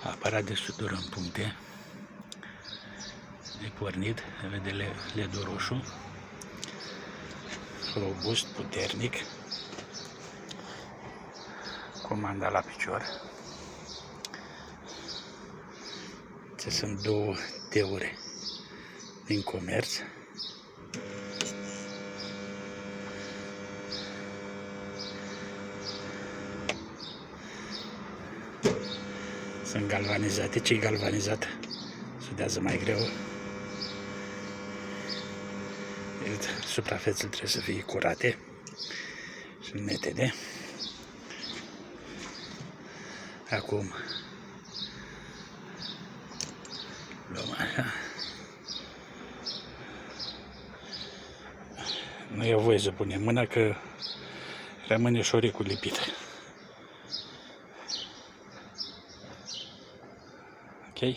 Aparat de sutură în puncte. E pornit, vede LED-ul roșu. Robust, puternic. Comanda la picior. Ce sunt două teuri din comerț. Sunt galvanizate. Ce-i galvanizat sudează mai greu. Suprafețele trebuie să fie curate și netede. Acum luăm așa. Nu e voie să punem mâna că rămâne șoricul lipit. Ok?